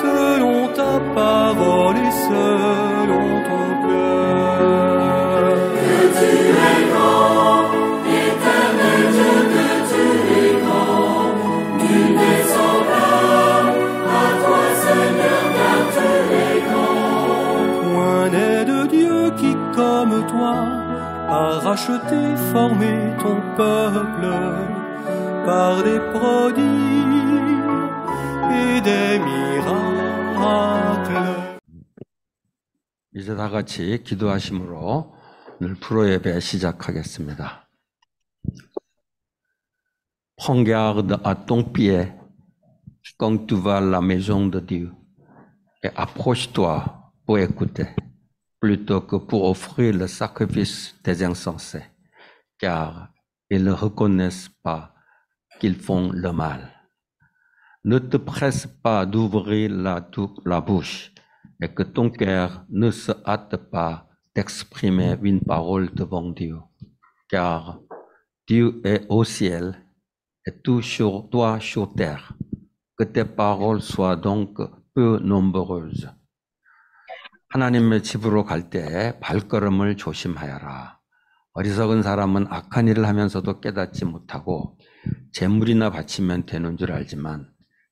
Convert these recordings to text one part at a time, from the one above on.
selon ta parole et selon ton cœur. Que tu es grand, éternel Dieu, que tu es grand, nul n'est semblable à toi, Seigneur, car tu es grand. Point n'est de Dieu qui, comme toi, a racheté, formé ton peuple par des prodiges et des miracles. 이제 다 같이 기도하심으로 오늘 프로 예배 시작하겠습니다. Regarde à ton pied quand tu vas à la maison de Dieu et approche-toi pour écouter plutôt que pour offrir le sacrifice des insensés, car ils ne reconnaissent pas qu'ils font le mal. Ne te presse pas d'ouvrir la bouche et que ton cœur ne se hâte pas d'exprimer une parole devant Dieu, car Dieu est au ciel et toi sur terre. Que tes paroles soient donc peu nombreuses. 하나님의 집으로 갈 때 발걸음을 조심하여라. 어리석은 사람은 악한 일을 하면서도 깨닫지 못하고 재물이나 바치면 되는 줄 알지만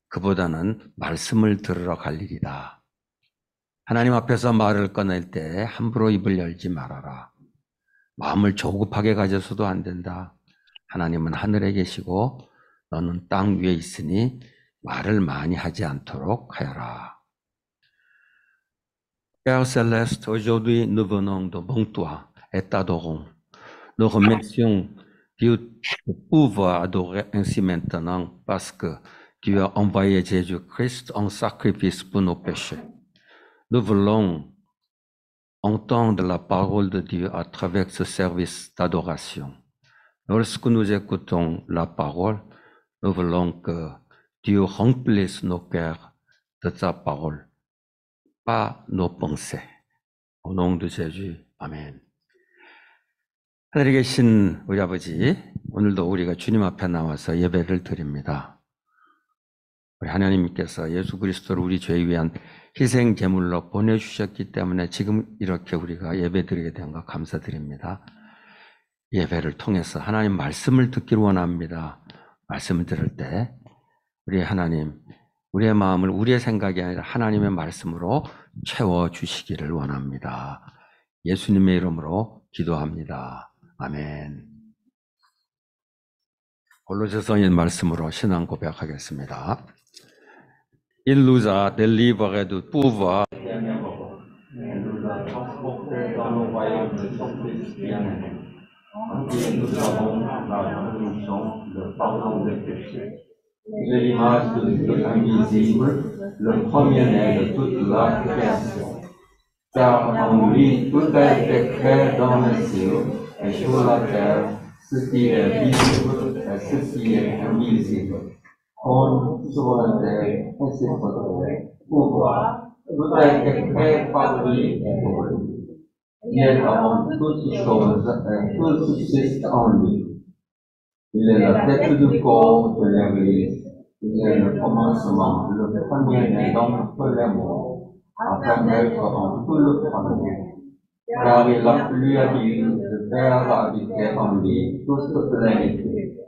그보다는 말씀을 들으러 갈 일이다. 하나님 앞에서 말을 꺼낼 때 함부로 입을 열지 말아라. 마음을 조급하게 가져서도 안 된다. 하나님은 하늘에 계시고 너는 땅 위에 있으니 말을 많이 하지 않도록 하여라. Père Céleste, aujourd'hui nous venons devant toi et t'adorons. Nous remercions Dieu de pouvoir adorer ainsi maintenant parce que tu as envoyé Jésus-Christ en sacrifice pour nos péchés. Nous voulons entendre la parole de Dieu à travers ce service d'adoration. Lorsque nous écoutons la parole, nous voulons que Dieu remplisse nos cœurs de sa parole, pas nos pensées. Au nom de Jésus, Amen. 하늘에 계신 우리 아버지, 오늘도 우리가 주님 앞에 나와서 예배를 드립니다. 우리 하나님께서 예수 그리스도를 우리 죄에 위한 희생 제물로 보내주셨기 때문에 지금 이렇게 우리가 예배드리게 된 것 감사드립니다. 예배를 통해서 하나님 말씀을 듣기를 원합니다. 말씀을 들을 때 우리 하나님, 우리의 마음을 우리의 생각이 아니라 하나님의 말씀으로 채워주시기를 원합니다. 예수님의 이름으로 기도합니다. 아멘. 골로새서의 말씀으로 신앙 고백하겠습니다. Il nous a délivrés du pouvoir et nous a transportés dans le royaume de son Fils bien-aimé. En qui nous avons la rémission, le pardon des péchés. Il est l'image de Dieu invisible, le premier-né de toute la création. Car en lui tout a été créé dans les cieux et sur la terre, ce qui est visible et ce qui est invisible. Trône, souveraineté, principauté, pouvoir, tout a été créé par lui et pour lui. Il est avant toutes choses et tout subsiste en lui. Il est la tête du corps de l'Église. Il est le commencement, le premier-né d'entre les morts, afin d'être en tout le premier. Car il a plu à Dieu de faire habiter en lui toute plénitude,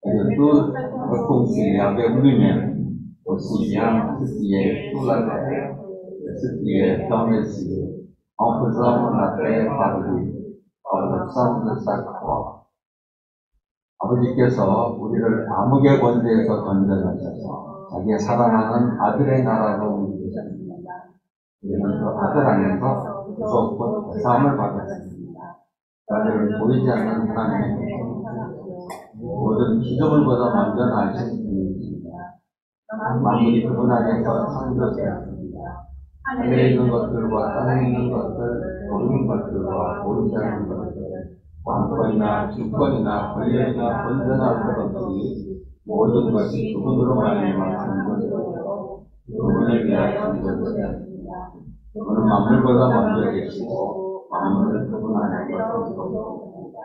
et de tout réconcilier avec lui-même, aussi bien ce qui est sous la terre que ce qui est dans les cieux, en faisant la paix par lui, par le sang de sa croix. 아버지께서 우리를 암흑의 권세에서 건져내셔서 자기의 사랑하는 아들의 나라로 옮기셨습니다. 우리는 그 아들 안에서 구속과 대사함을 받았습니다. 아들을 보이지 않는 하나님의 모든 기적을보다 먼저 나신 분이십니다. 만물이 그분 안에서 창조되었습니다. 하늘에 있는 것들과 땅에 있는 것들, 모든 것들과 보이지 않는 것들, 왕권이나 주권이나 권력이나 권세나 것 없이 모든 것이 그분으로 말미암아 창조되었고 그분을 위하여 창조되었습니다. 그분은 만물보다 먼저 계시고 만물을 그분 안에서 창조되었습니다.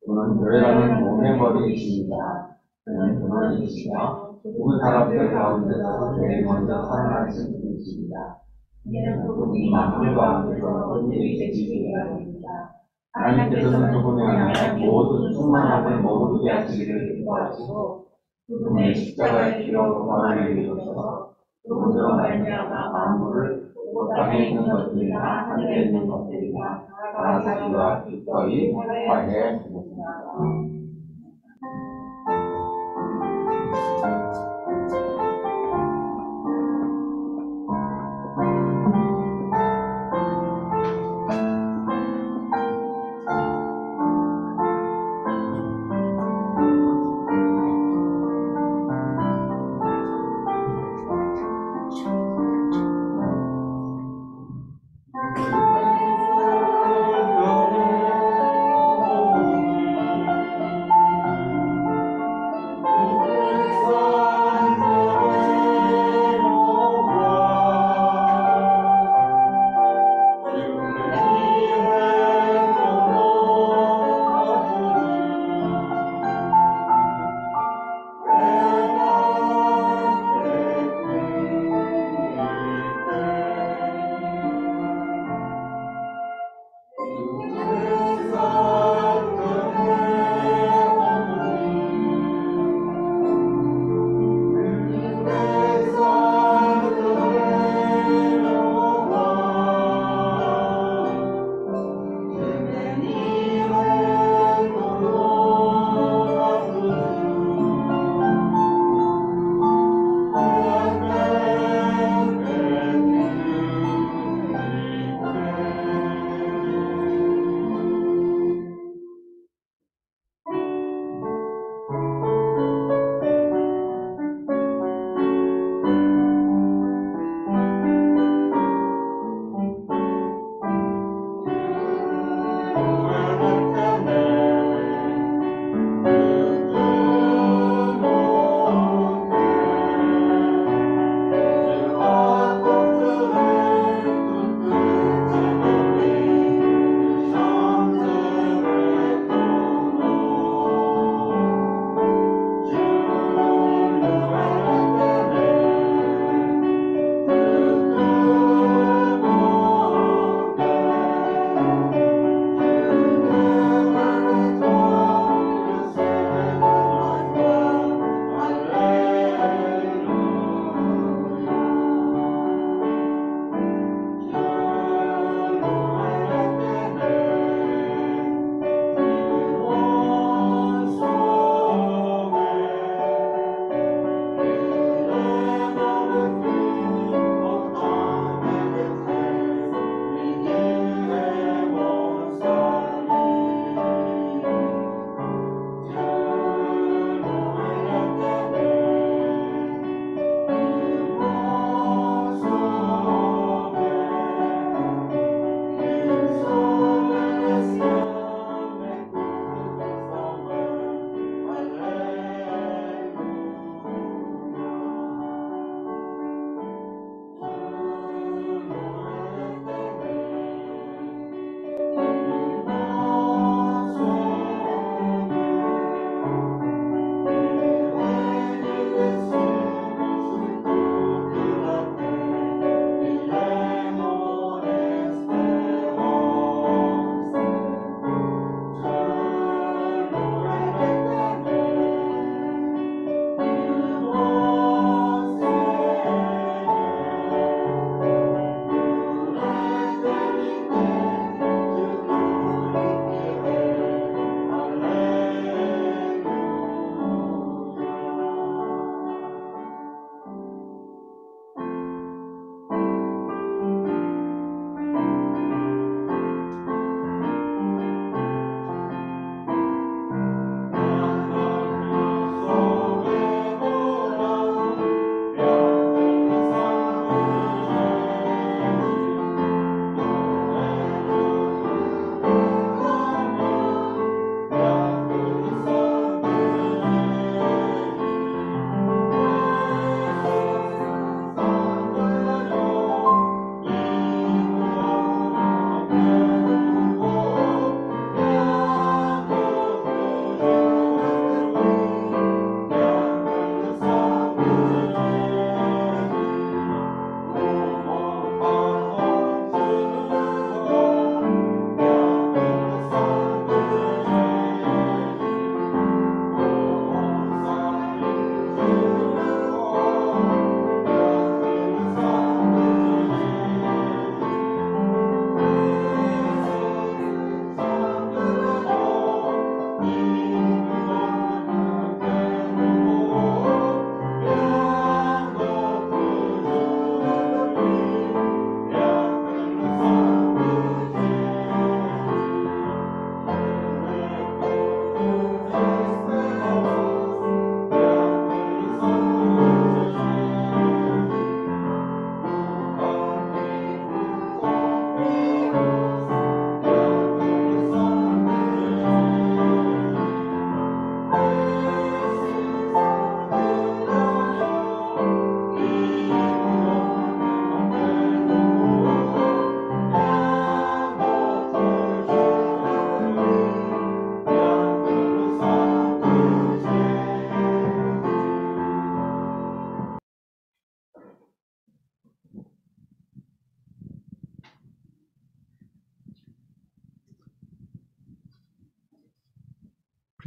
그분은 교회라는 몸의 머리이십니다. 그는 근원이시며 죽은 사람들 가운데서 제일 먼저 살아나신 분이십니다. 이는 그분이 만물 가운데서 온전히 되시기 바랍니다. 하나님께서는 그분에 안에 모든 충만함을 머무르게 하시기를 기뻐하시고 그분의 십자가의 피로 구원을 이루셔서 그분으로 말미암아 만물을 땅에 있는 것들이나 하늘에 있는 것들이나 나라사기와 기꺼이 화해해 주셨습니다.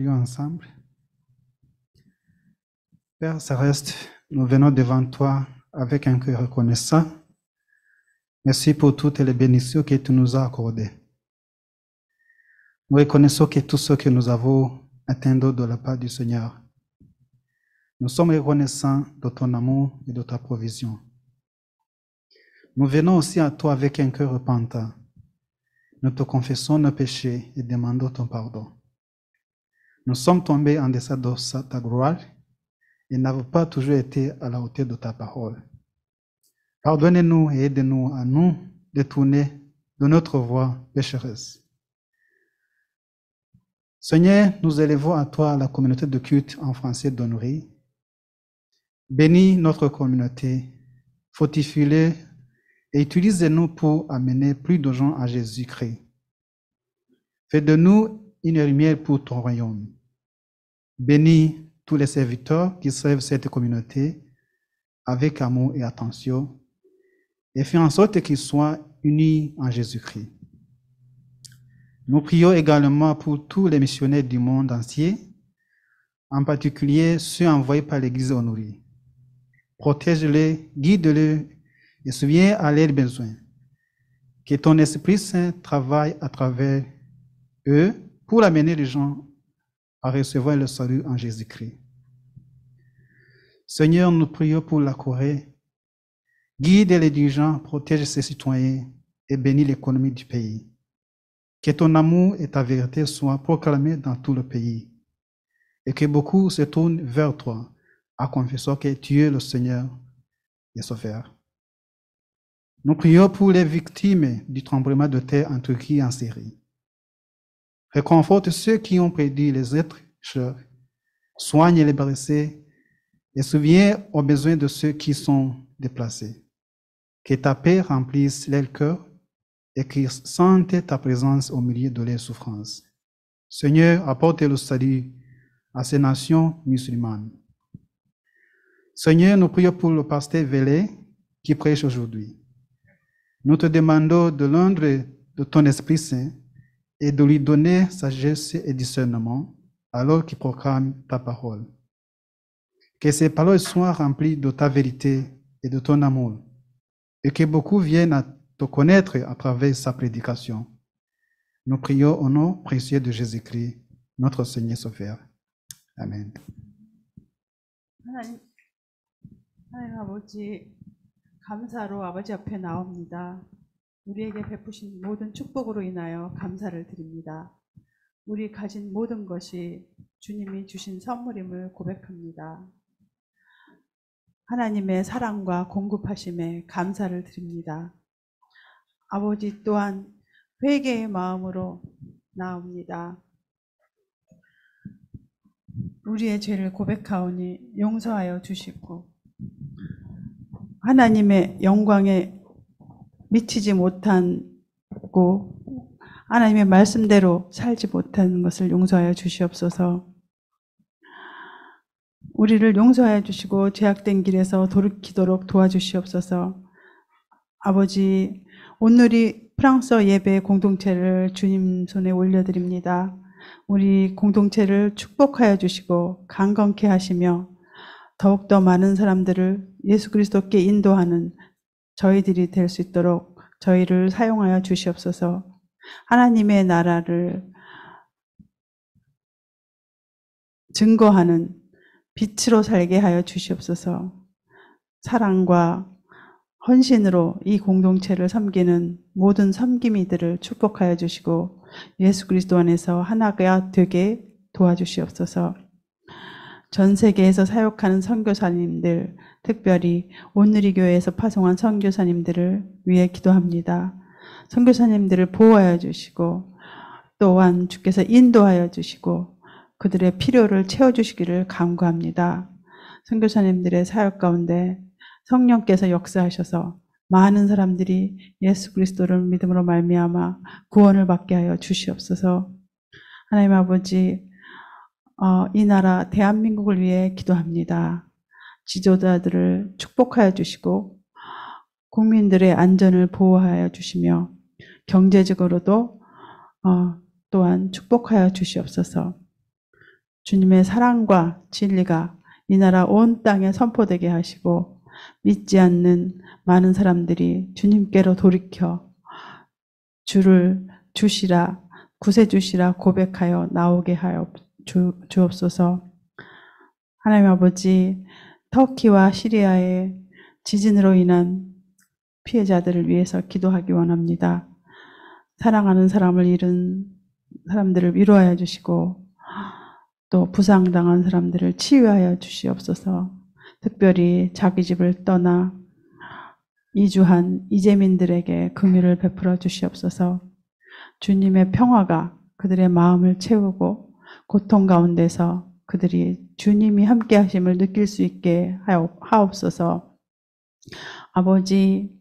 Prions ensemble. Père Céleste, nous venons devant toi avec un cœur reconnaissant. Merci pour toutes les bénédictions que tu nous as accordées. Nous reconnaissons que tout ce que nous avons atteint de la part du Seigneur. Nous sommes reconnaissants de ton amour et de ta provision. Nous venons aussi à toi avec un cœur repentant. Nous te confessons nos péchés et demandons ton pardon. Nous sommes tombés en deçà de ta gloire et n'avons pas toujours été à la hauteur de ta parole. Pardonnez-nous et aidez-nous à nous détourner de notre voie pécheresse. Seigneur, nous élevons à toi la communauté de culte en français d'Honoré. Bénis notre communauté, fortifie-les et utilise-nous pour amener plus de gens à Jésus-Christ. Fais de nous une lumière pour ton royaume. Bénis tous les serviteurs qui servent cette communauté avec amour et attention et fais en sorte qu'ils soient unis en Jésus-Christ. Nous prions également pour tous les missionnaires du monde entier, en particulier ceux envoyés par l'Église honorée. Protège-les, guide-les et souviens à leurs besoins. Que ton Esprit Saint travaille à travers eux pour amener les gens à recevoir le salut en Jésus-Christ. Seigneur, nous prions pour la Corée. Guide les dirigeants, protège ses citoyens et bénis l'économie du pays. Que ton amour et ta vérité soient proclamés dans tout le pays et que beaucoup se tournent vers toi en confessant que tu es le Seigneur et Sauveur. Nous prions pour les victimes du tremblement de terre en Turquie et en Syrie. Réconforte ceux qui ont perdu les êtres chers, soigne les blessés et souviens aux besoins de ceux qui sont déplacés. Que ta paix remplisse leur cœur et qu'ils sentent ta présence au milieu de leurs souffrances. Seigneur, apporte le salut à ces nations musulmanes. Seigneur, nous prions pour le pasteur Vélé qui prêche aujourd'hui. Nous te demandons de l'onde de ton Esprit Saint et de lui donner sagesse et discernement alors qu'il proclame ta parole. Que ces paroles soient remplies de ta vérité et de ton amour et que beaucoup viennent à te connaître à travers sa prédication. Nous prions au nom précieux de Jésus-Christ, notre Seigneur Sauveur. 아멘. 하나님 아버지, 감사로 아버지 앞에 나옵니다. 우리에게 베푸신 모든 축복으로 인하여 감사를 드립니다. 우리 가진 모든 것이 주님이 주신 선물임을 고백합니다. 하나님의 사랑과 공급하심에 감사를 드립니다. 아버지 또한 회개의 마음으로 나옵니다. 우리의 죄를 고백하오니 용서하여 주시고 하나님의 영광에 미치지 못하고 하나님의 말씀대로 살지 못하는 것을 용서하여 주시옵소서. 우리를 용서하여 주시고 죄악된 길에서 돌이키도록 도와주시옵소서. 아버지, 오늘이 프랑스어 예배 공동체를 주님 손에 올려드립니다. 우리 공동체를 축복하여 주시고 강건케 하시며 더욱더 많은 사람들을 예수 그리스도께 인도하는 저희들이 될 수 있도록 저희를 사용하여 주시옵소서. 하나님의 나라를 증거하는 빛으로 살게 하여 주시옵소서. 사랑과 헌신으로 이 공동체를 섬기는 모든 섬김이들을 축복하여 주시고 예수 그리스도 안에서 하나가 되게 도와주시옵소서. 전 세계에서 사역하는 선교사님들, 특별히 온누리 교회에서 파송한 선교사님들을 위해 기도합니다. 선교사님들을 보호하여 주시고 또한 주께서 인도하여 주시고 그들의 필요를 채워주시기를 간구합니다. 선교사님들의 사역 가운데 성령께서 역사하셔서 많은 사람들이 예수 그리스도를 믿음으로 말미암아 구원을 받게 하여 주시옵소서. 하나님 아버지, 이 나라 대한민국을 위해 기도합니다. 지도자들을 축복하여 주시고 국민들의 안전을 보호하여 주시며 경제적으로도 또한 축복하여 주시옵소서. 주님의 사랑과 진리가 이 나라 온 땅에 선포되게 하시고 믿지 않는 많은 사람들이 주님께로 돌이켜 주를 주시라, 구세주시라 고백하여 나오게 하여 주옵소서. 하나님 아버지, 터키와 시리아의 지진으로 인한 피해자들을 위해서 기도하기 원합니다. 사랑하는 사람을 잃은 사람들을 위로하여 주시고 또 부상당한 사람들을 치유하여 주시옵소서. 특별히 자기 집을 떠나 이주한 이재민들에게 긍휼을 베풀어 주시옵소서. 주님의 평화가 그들의 마음을 채우고 고통 가운데서 그들이 주님이 함께 하심을 느낄 수 있게 하옵소서. 아버지,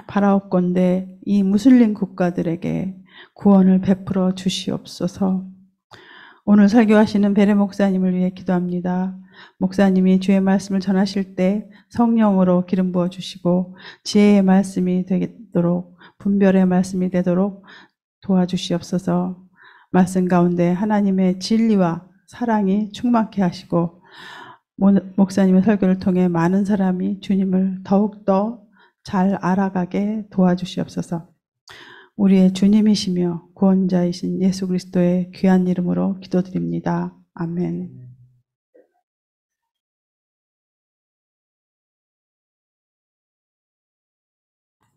바라옵건대 이 무슬림 국가들에게 구원을 베풀어 주시옵소서. 오늘 설교하시는 베레 목사님을 위해 기도합니다. 목사님이 주의 말씀을 전하실 때 성령으로 기름 부어 주시고 지혜의 말씀이 되도록, 분별의 말씀이 되도록 도와주시옵소서. 말씀 가운데 하나님의 진리와 사랑이 충만케 하시고 목사님의 설교를 통해 많은 사람이 주님을 더욱더 잘 알아가게 도와주시옵소서. 우리의 주님이시며 구원자이신 예수 그리스도의 귀한 이름으로 기도드립니다. 아멘.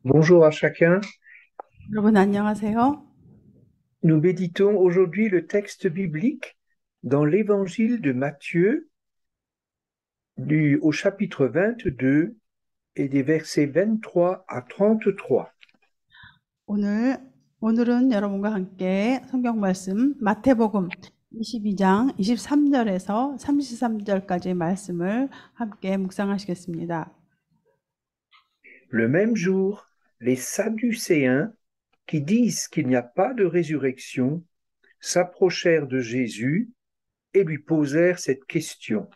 Bonjour à chacun. 여러분 안녕하세요. Nous méditons aujourd'hui le texte biblique dans l'évangile de Matthieu au chapitre 22 et des versets 23 à 33. 오늘은 여러분과 함께 성경 말씀 마태복음 22장 23절에서 33절까지의 말씀을 함께 묵상하시겠습니다. Le même jour, les Sadducéens, qui disent qu'il n'y a pas de résurrection, s'approchèrent de Jésus et lui posèrent cette question.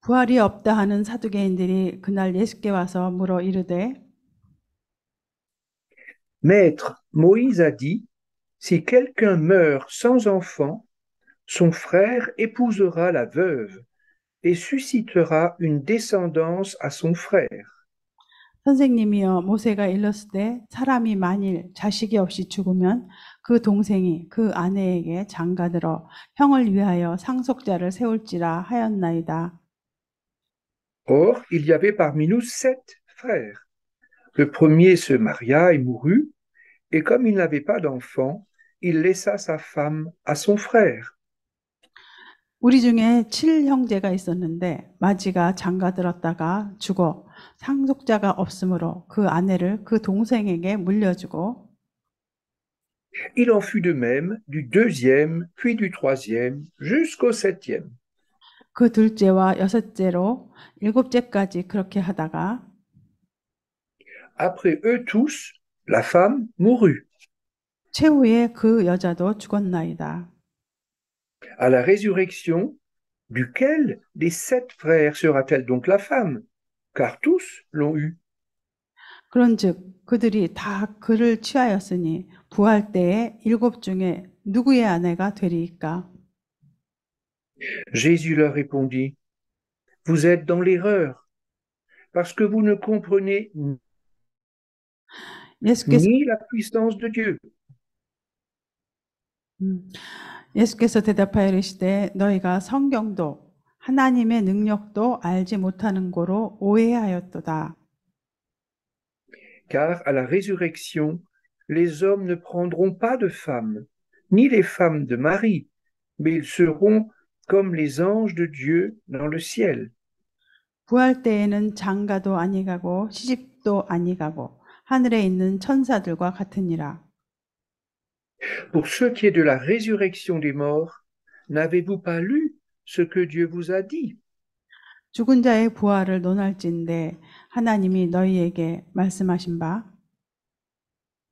부활이 없다 하는 사두개인들이 그날 예수께 와서 물어 이르되 Maître, Moïse a dit, si quelqu'un meurt sans enfant, son frère épousera la veuve et suscitera une descendance à son frère. 선생님이여 모세가 일렀으되 사람이 만일 자식이 없이 죽으면 그 동생이 그 아내에게 장가들어 형을 위하여 상속자를 세울지라 하였나이다. Or, il y avait parmi nous 7 frères. Le premier se maria et mourut, et comme il n'avait pas d'enfant, il laissa sa femme à son frère. 우리 중에 7형제가 있었는데 마지가 장가들었다가 죽어 상속자가 없으므로 그 아내를 그 동생에게 물려주고 Il en fut de même du deuxième, puis du troisième, jusqu'au septième. 그 둘째와 여섯째로 일곱째까지 그렇게 하다가 Après eux tous, la femme mourut. 최후에 그 여자도 죽었나이다. À la résurrection, duquel des 7 frères sera-t-elle donc la femme? Car tous l'ont eue. 그런즉 그들이 다 그를 취하였으니 부활 때에 7 중에 누구의 아내가 되리이까? Jésus leur répondit, vous êtes dans l'erreur, parce que vous ne comprenez ni la puissance de Dieu. 예수께서 대답하여 이르시되 너희가 성경도 하나님의 능력도 알지 못하는 고로 오해하였도다. Car à la résurrection, les hommes ne prendront pas de femmes, ni les femmes de mari, mais ils seront comme les anges de Dieu dans le ciel. 부활 때에는 장가도 아니가고 시집도 아니가고 하늘에 있는 천사들과 같으니라. Pour ce qui est de la résurrection des morts, n'avez-vous pas lu ce que Dieu vous a dit? 죽은 자의 부활을 논할진대 하나님이 너희에게 말씀하신 바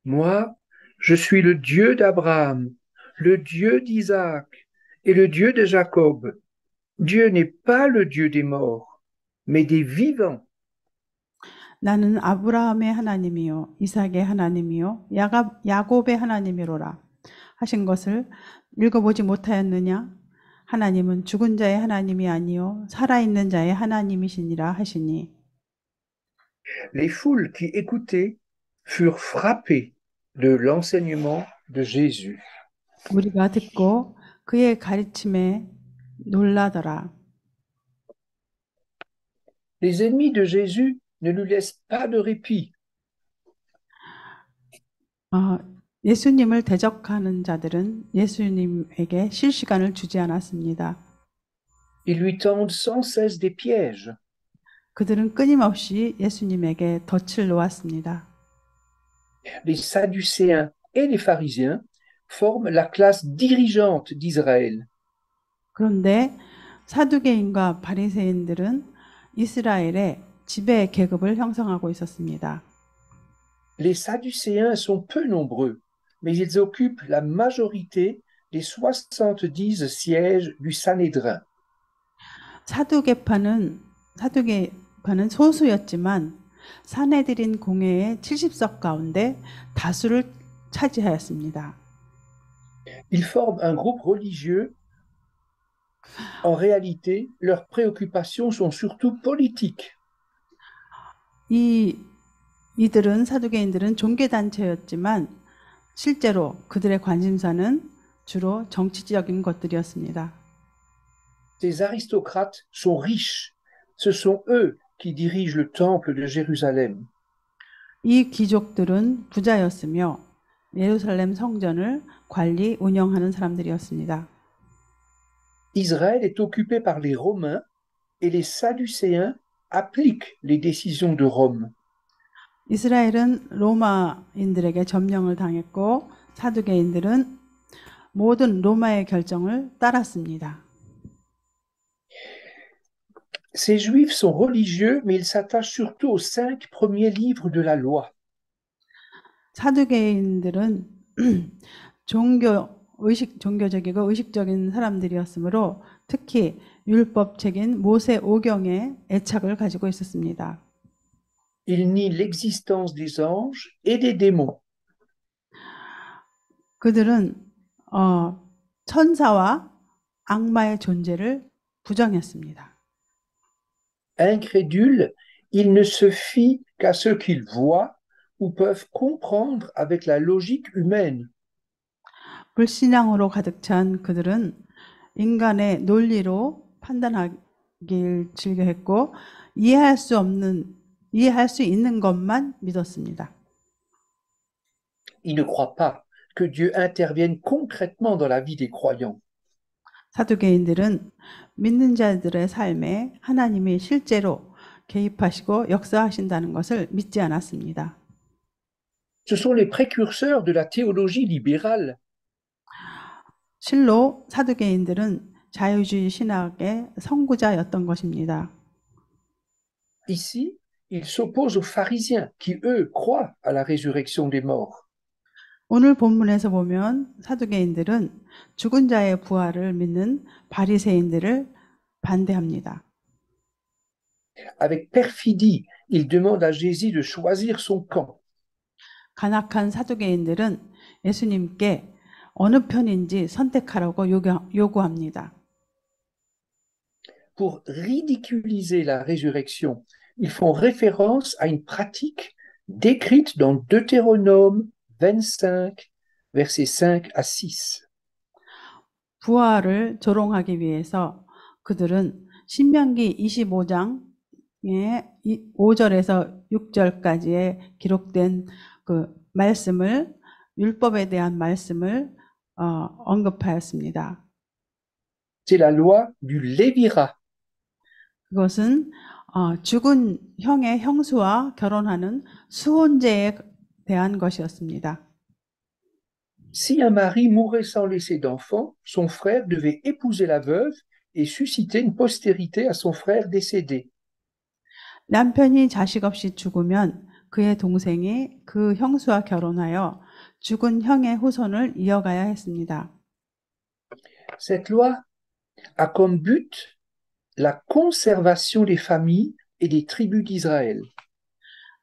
Moi, je suis le Dieu d'Abraham, le Dieu d'Isaac et le Dieu de Jacob. Dieu n'est pas le Dieu des morts, mais des vivants. 나는 아브라함의 하나님이요 이삭의 하나님이요 야곱의 하나님이로라 하신 것을 읽어보지 못하였느냐? 하나님은 죽은 자의 하나님이 아니요 살아있는 자의 하나님이시니라 하시니 Les foules qui écoutaient furent frappées de l'enseignement de Jésus. 우리가 듣고 그의 가르침에 놀라더라. Les ennemis de Jésus ne lui laissent pas de répit. 예수님을 대적하는 자들은 예수님에게 쉴 시간을 주지 않았습니다. Ils lui tendent sans cesse des pièges. 그들은 끊임없이 예수님에게 덫을 놓았습니다. Les Sadducéens et les pharisiens forment la classe dirigeante d'Israël. 그런데 사두개인과 바리새인들은 이스라엘의 지배 계급을 형성하고 있었습니다. Les Sadducéens sont peu nombreux, mais ils occupent la majorité des 70 sièges du Sanhédrin. 사두개파는 소수였지만 사내들인 공회의 70석 가운데 다수를 차지하였습니다. Ils forment un groupe religieux. En réalité, leurs préoccupations sont surtout politiques. 이들은 사두개인들은 종교 단체였지만 실제로 그들의 관심사는 주로 정치적인 것들이었습니다. Ces aristocrates sont riches. Ce sont eux qui dirigent le temple de Jérusalem. 이 귀족들은 부자였으며 예루살렘 성전을 관리 운영하는 사람들이었습니다. Israël est occupé par les Romains et les Sadducéens appliquent les décisions de Rome. 이스라엘은 로마인들에게 점령을 당했고 사두개인들은 모든 로마의 결정을 따랐습니다. Ces Juifs sont religieux, mais ils s'attachent surtout aux 5 premiers livres de la loi. 사두개인들은 종교적이고 의식적인 사람들이었으므로 특히 율법책인 모세 오경에 애착을 가지고 있었습니다. Ils nient l'existence des anges et des démons. 그들은 천사와 악마의 존재를 부정했습니다. Incrédules, ils ne se fient qu'à ce qu'ils voient ou peuvent comprendre avec la logique humaine. 불신앙으로 가득 찬 그들은 인간의 논리로 판단하길 즐겨했고 이해할 수 있는 것만 믿었습니다. Ils ne croient pas que Dieu intervienne concrètement dans la vie des croyants. 사두개인들은 믿는 자들의 삶에 하나님이 실제로 개입하시고 역사하신다는 것을 믿지 않았습니다. Ce sont les précurseurs de la théologie libérale. 실로 사두개인들은 자유주의 신학의 선구자였던 것입니다. Ici, ils s'opposent aux pharisiens qui, eux, croient à la résurrection des morts. 오늘 본문에서 보면 사두개인들은 죽은 자의 부활을 믿는 바리새인들을 반대합니다. Avec perfidie, ils demandent à Jésus de choisir son camp. 간악한 사두개인들은 예수님께 어느 편인지 선택하라고 요구합니다. Pour ridiculiser la résurrection, ils font référence à une pratique décrite dans Deutéronome 25, versets 5 à 6. 부활을 조롱하기 위해서 그들은 신명기 25장의 5절에서 6절까지에 기록된 그 말씀을 율법에 대한 말씀을 언급하였습니다. C'est la loi du Lévirat. 그것은 죽은 형의 형수와 결혼하는 수혼제에 대한 것이었습니다. Si un mari mourait sans laisser d'enfant, son frère devait épouser la veuve et susciter une postérité à son frère décédé. 남편이 자식 없이 죽으면 그의 동생이 그 형수와 결혼하여 죽은 형의 후손을 이어가야 했습니다. Cette loi a comme but la conservation des familles et des tribus d'Israël.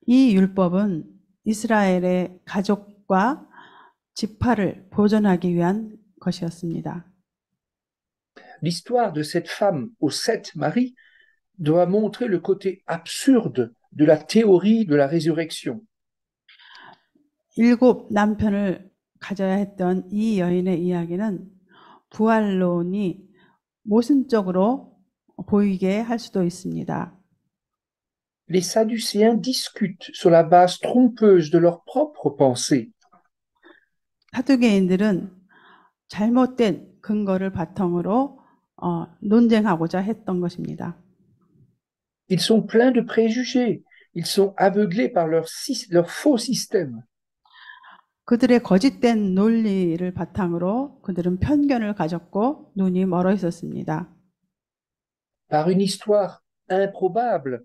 이 율법은 이스라엘의 가족과 지파를 보존하기 위한 것이었습니다. l'histoire de cette femme aux 7 maris doit montrer le côté absurde de la théorie de la résurrection. 일곱 남편을 가져야 했던 이 여인의 이야기는 부활론이 모순적으로 보이게 할 수도 있습니다. Les Sadducéens discutent sur la base trompeuse de leurs propres pensées. 사두개인들은 잘못된 근거를 바탕으로 논쟁하고자 했던 것입니다. Ils sont pleins de préjugés. Ils sont aveuglés par leur faux système. 그들의 거짓된 논리를 바탕으로 그들은 편견을 가졌고 눈이 멀어 있었습니다. Par une histoire improbable,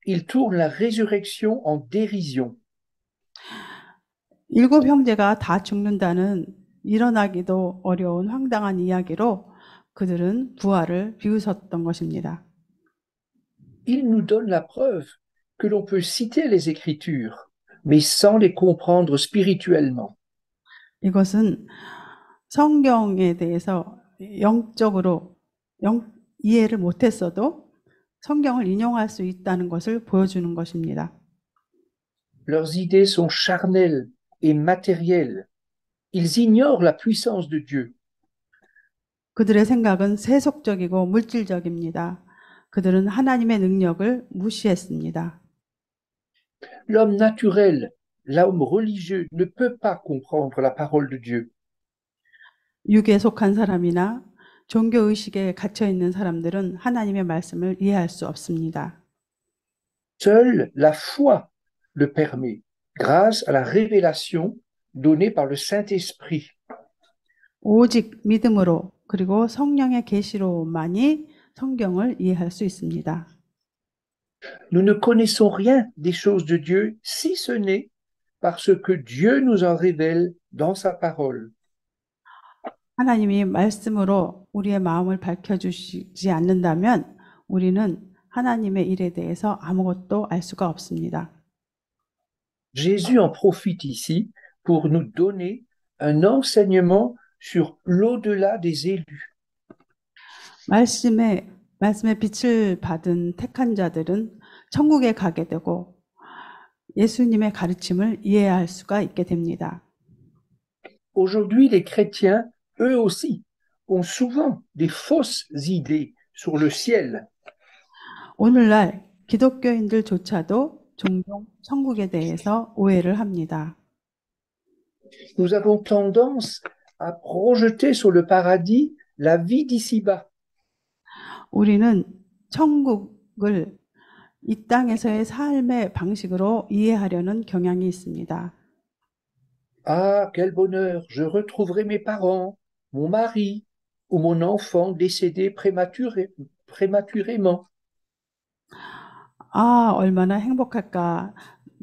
ils tournent la résurrection en dérision. 일곱 형제가 다 죽는다는 일어나기도 어려운 황당한 이야기로 그들은 부활을 비웃었던 것입니다. Ils nous donnent la preuve que l'on peut citer les Écritures, mais sans les comprendre spirituellement. 이것은 성경에 대해서 영적으로 이해를 못했어도 성경을 인용할 수 있다는 것을 보여주는 것입니다. Leurs idées sont charnelles et matérielles. Ils ignorent la puissance de Dieu. 그들의 생각은 세속적이고 물질적입니다. 그들은 하나님의 능력을 무시했습니다. L'homme naturel, l'homme religieux ne peut pas comprendre la parole de Dieu. 육에 속한 사람이나 종교의식에 갇혀 있는 사람들은 하나님의 말씀을 이해할 수 없습니다. Seule la foi le permet, grâce à la révélation donnée par le Saint-Esprit. 오직 믿음으로 그리고 성령의 계시로만이 성경을 이해할 수 있습니다. Nous ne connaissons rien des choses de Dieu si ce n'est parce que Dieu nous en révèle dans sa parole. 하나님이 말씀으로 우리의 마음을 밝혀주시지 않는다면 우리는 하나님의 일에 대해서 아무것도 알 수가 없습니다. Jésus en profite ici pour nous donner un enseignement sur l'au-delà des élus. 말씀의 빛을 받은 택한 자들은 천국에 가게 되고 예수님의 가르침을 이해할 수가 있게 됩니다. Aujourd'hui, les chrétiens, eux aussi, ont souvent des fausses idées sur le ciel. 오늘날 기독교인들조차도 종종 천국에 대해서 오해를 합니다. Nous avons tendance à projeter sur le paradis la vie d'ici-bas. 우리는 천국을 이 땅에서의 삶의 방식으로 이해하려는 경향이 있습니다. Ah, quel bonheur, je retrouverai mes parents, mon mari ou mon enfant décédé prématurément. 아, 얼마나 행복할까.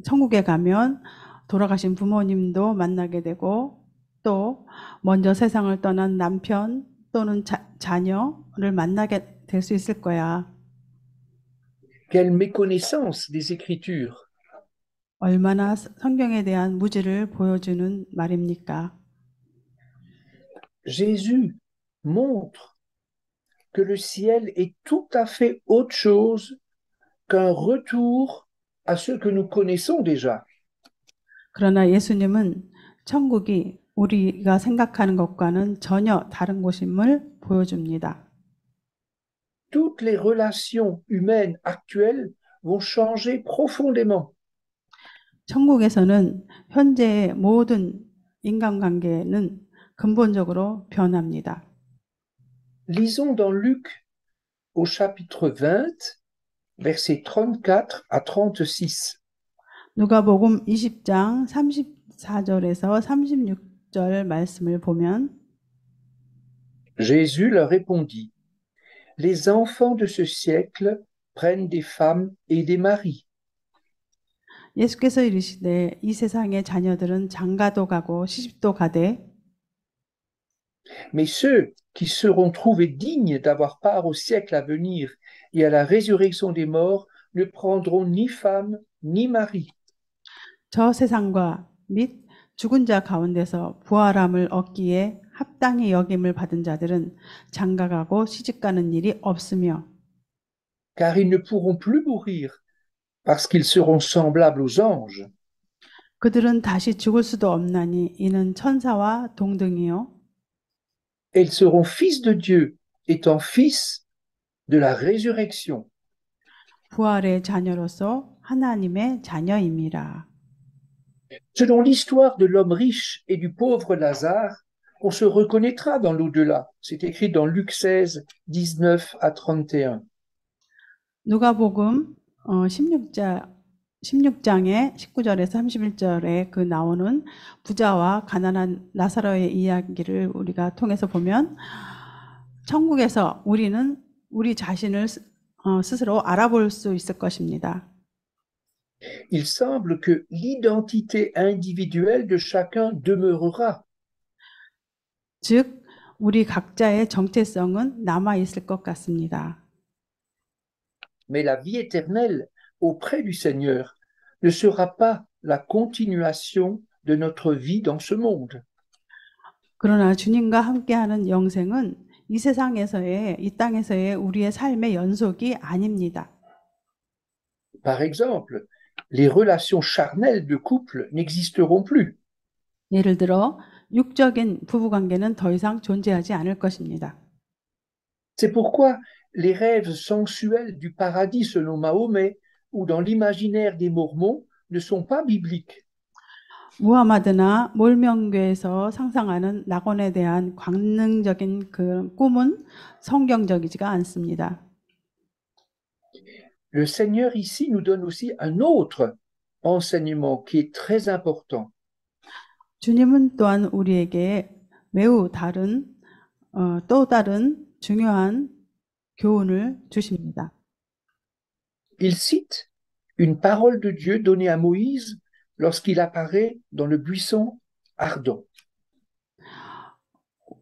천국에 가면 돌아가신 부모님도 만나게 되고 또 먼저 세상을 떠난 남편 또는 자녀를 만나게 될 수 있을 거야. Quelle méconnaissance des Écritures. 얼마나 성경에 대한 무지를 보여주는 말입니까? Jésus montre que le ciel est tout à fait autre chose qu'un retour à ce que nous connaissons déjà. 그러나 예수님은 천국이 우리가 생각하는 것과는 전혀 다른 곳임을 보여줍니다. Toutes les relations humaines actuelles vont changer profondément. 천국에서는 현재의 모든 인간관계는 근본적으로 변합니다. Lisons dans Luc au chapitre 20, versets 34 à 36. 누가복음 20장 34절에서 36절 말씀을 보면 Jésus leur répondit, les enfants de ce siècle prennent des femmes et des maris. 예수께서 이르시되 이 세상의 자녀들은 장가도 가고 시집도 가되 Mais ceux qui seront trouvés dignes d'avoir part au siècle à venir et à la résurrection des morts ne prendront ni femme ni mari. 저 세상과 및 죽은 자 가운데서 부활함을 얻기에 합당히 여김을 받은 자들은 장가가고 시집가는 일이 없으며 car ils ne pourront plus mourir, parce qu'ils seront semblables aux anges. 그들은 다시 죽을 수도 없나니 이는 천사와 동등이요 Et ils seront fils de Dieu, étant fils de la résurrection. 부활의 자녀로서 하나님의 자녀임이라. Selon l'histoire de l'homme riche et du pauvre Lazare, on se reconnaîtra dans l'au-delà. C'est écrit dans Luc 16, 19 à 31. 누가복음 16장의 19절에서 31절에 그 나오는 부자와 가난한 나사로의 이야기를 우리가 통해서 보면 천국에서 우리는 우리 자신을 스스로 알아볼 수 있을 것입니다. Il semble que l'identité individuelle de chacun demeurera. 즉 우리 각자의 정체성은 남아 있을 것 같습니다. Mais la vie éternelle auprès du Seigneur ne sera pas la continuation de notre vie dans ce monde. 그러나 주님과 함께하는 영생은 이 세상에서의 이 땅에서의 우리의 삶의 연속이 아닙니다. Par exemple, les relations charnelles de couple n'existeront plus. 예를 들어 육적인 부부관계는 더 이상 존재하지 않을 것입니다. C'est pourquoi les rêves sensuels du paradis selon Mahomet ou dans l'imaginaire des Mormons ne sont pas bibliques. 무하마드나 몰명교에서 상상하는 낙원에 대한 관능적인 그 꿈은 성경적이지가 않습니다. Le Seigneur ici nous donne aussi un autre enseignement qui est très important. 주님은 또한 우리에게 매우 다른 또 다른 중요한 교훈을 주십니다. Il cite une parole de Dieu donnée à Moïse lorsqu'il apparaît dans le buisson ardent.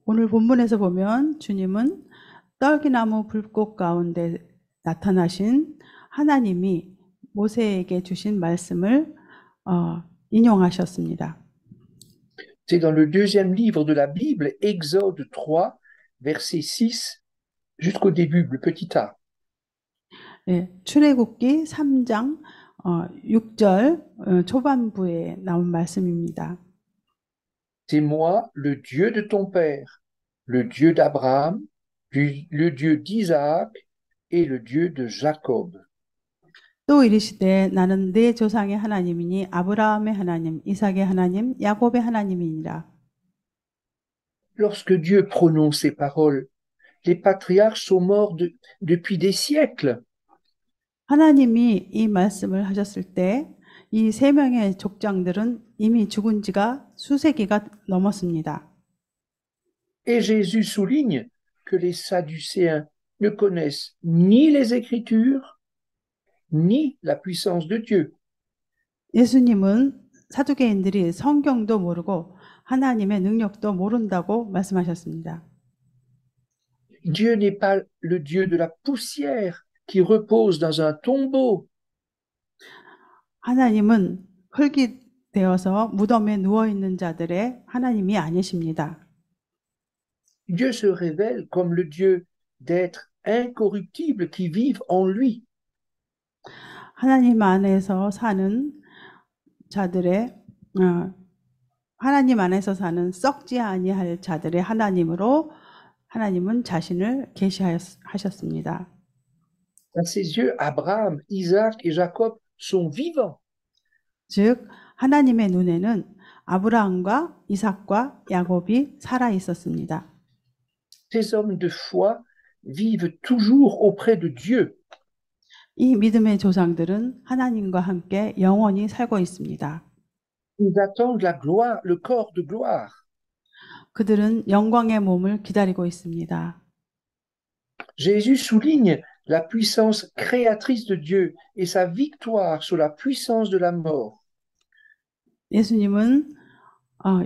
오늘 본문에서 보면 주님은 떨기나무 불꽃 가운데 나타나신 하나님이 모세에게 주신 말씀을 인용하셨습니다. C'est dans le deuxième livre de la Bible, Exode 3, verset 6 jusqu'au début, le petit a. 예, 출애굽기 3장 6절 초반부에 나온 말씀입니다. C'est moi, le Dieu de ton père, le Dieu d'Abraham, le Dieu d'Isaac et le Dieu de Jacob. 또 이르시되 나는 내 조상의 하나님이니 아브라함의 하나님, 이삭의 하나님, 야곱의 하나님이니라. Lorsque Dieu prononce ces paroles, les patriarches sont morts depuis des siècles. 하나님이 이 말씀을 하셨을 때 이 세 명의 족장들은 이미 죽은 지가 수세기가 넘었습니다. Et Jésus souligne que les Sadducéens ne connaissent ni les Écritures, ni la puissance de Dieu. 예수님은 사두개인들이 성경도 모르고 하나님의 능력도 모른다고 말씀하셨습니다. Dieu n'est pas le Dieu de la poussière qui repose dans un tombeau. 하나님은 흙이 되어서 무덤에 누워 있는 자들의 하나님이 아니십니다. Dieu se révèle comme le Dieu d'êtres incorruptibles qui vivent en lui. 하나님 안에서 사는 자들의 하나님 안에서 사는 썩지 아니할 자들의 하나님으로 하나님은 자신을 계시하셨습니다. À ses yeux, Abraham, Isaac et Jacob sont vivants. 즉 하나님의 눈에는 아브라함과 이삭과 야곱이 살아 있었습니다. Ces hommes de foi vivent toujours auprès de Dieu. 이 믿음의 조상들은 하나님과 함께 영원히 살고 있습니다. Ils attendent la gloire, le corps de gloire. 그들은 영광의 몸을 기다리고 있습니다. Jésus souligne la puissance créatrice de Dieu et sa victoire sur la puissance de la mort. 예수님은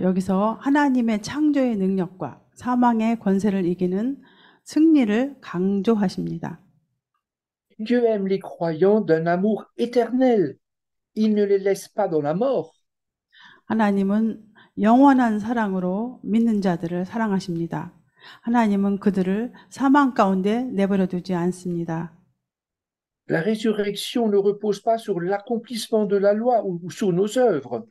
여기서 하나님의 창조의 능력과 사망의 권세를 이기는 승리를 강조하십니다. Dieu aime les croyants d'un amour éternel. Il ne les laisse pas dans la mort. 하나님은 영원한 사랑으로 믿는 자들을 사랑하십니다. 하나님은 그들을 사망 가운데 내버려 두지 않습니다. La résurrection ne repose pas sur l'accomplissement de la loi ou sur nos œuvres.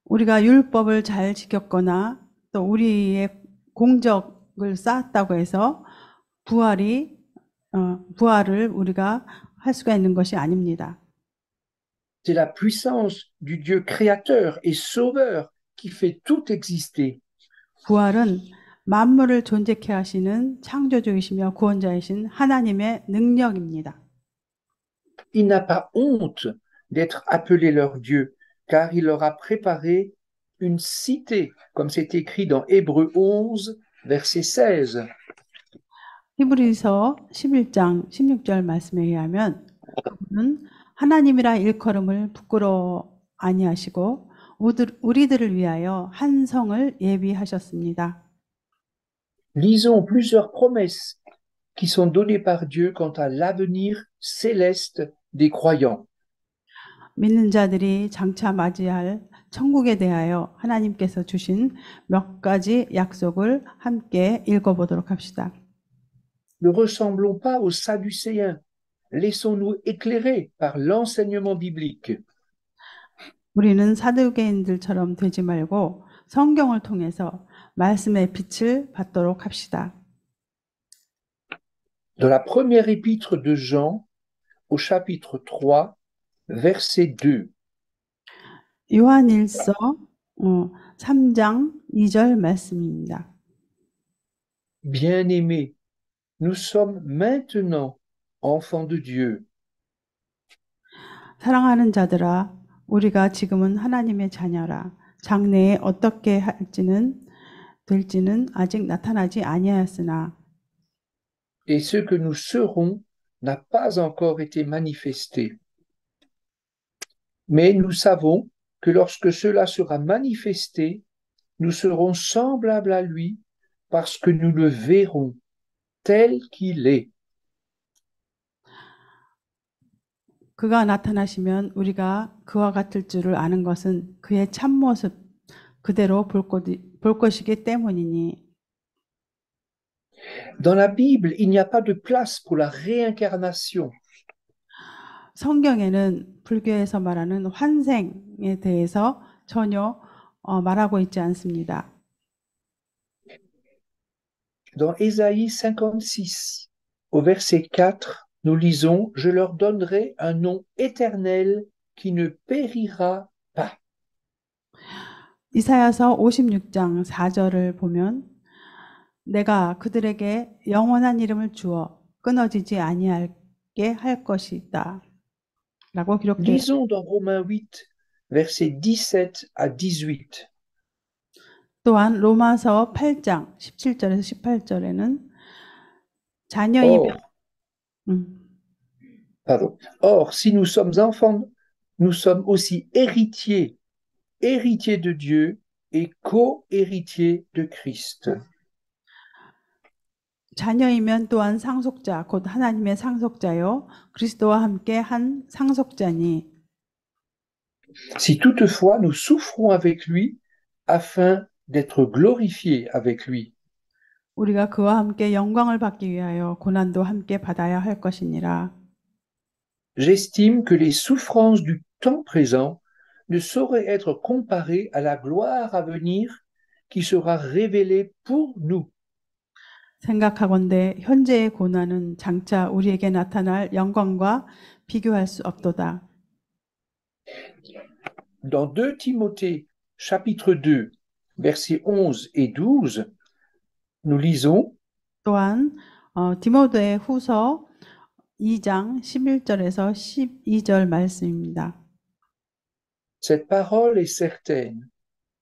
우리가 율법을 잘 지켰거나 또 우리의 공적을 쌓았다고 해서 부활을 우리가 할 수가 있는 것이 아닙니다. C'est la puissance du Dieu créateur et sauveur qui fait tout exister. 부활은 만물을 존재케 하시는 창조주이시며 구원자이신 하나님의 능력입니다. Il n'a pas honte d'être appelé leur Dieu, car il leur a préparé une cité, comme c'est écrit dans Hébreux 11, verset 16. 히브리서 11장 16절 말씀에 의하면 그분은 하나님이라 일컬음을 부끄러워 아니하시고 우리들을 위하여 한 성을 예비하셨습니다. Lisons plusieurs promesses qui sont données par Dieu quant à l'avenir céleste des croyants. 믿는 자들이 장차 맞이할 천국에 대하여 하나님께서 주신 몇 가지 약속을 함께 읽어보도록 합시다. Ne ressemblons pas aux Sadducéens. Laissons-nous éclairer par l'enseignement biblique. 우리는 사두개인들처럼 되지 말고 성경을 통해서 말씀의 빛을 받도록 합시다. Dans la première épître de Jean, au chapitre 3, verset 2. 요한일서 3장 2절 말씀입니다. Bien-aimés, nous sommes maintenant enfants de Dieu. 사랑하는 자들아, 우리가 지금은 하나님의 자녀라. 장래에 어떻게 될지는 아직 나타나지 아니하였으나 Et ce que nous serons n'a pas encore été manifesté. Mais nous savons que lorsque cela sera manifesté, nous serons semblables à lui parce que nous le verrons tel qu'il est. 그가 나타나시면 우리가 그와 같을 줄을 아는 것은 그의 참모습 그대로 볼 것이기 때문이니. Dans la Bible, il n'y a pas de place pour la réincarnation. 성경에는 불교에서 말하는 환생에 대해서 전혀 말하고 있지 않습니다. Dans Ésaïe 56, au verset 4, nous lisons « Je leur donnerai un nom éternel qui ne périra pas. » 이사야서 56장 4절을 보면 내가 그들에게 영원한 이름을 주어 끊어지지 아니하게 할 것이다. 라고 기록되어 Lisons dans Romains 8, versets 17 à 18. 또한 로마서 8장 17절에서 18절에는 자녀이면 Or, si nous sommes enfants, nous sommes aussi héritiers, héritiers de Dieu et co-héritiers de Christ. 자녀이면 또한 상속자, 곧 하나님의 상속자요 그리스도와 함께 한 상속자니 Si toutefois nous souffrons avec lui, afin d'être glorifiés avec lui. 우리가 그와 함께 영광을 받기 위하여 고난도 함께 받아야 할 것이니라. J'estime que les souffrances du temps présent ne sauraient être comparées à la gloire à venir qui sera révélée pour nous. 생각하건대 현재의 고난은 장차 우리에게 나타날 영광과 비교할 수 없도다. Dans 2 Timothée, chapitre 2, versets 11 et 12, nous lisons 또한 디모데 후서 2장 11절에서 12절 말씀입니다. Cette parole est certaine.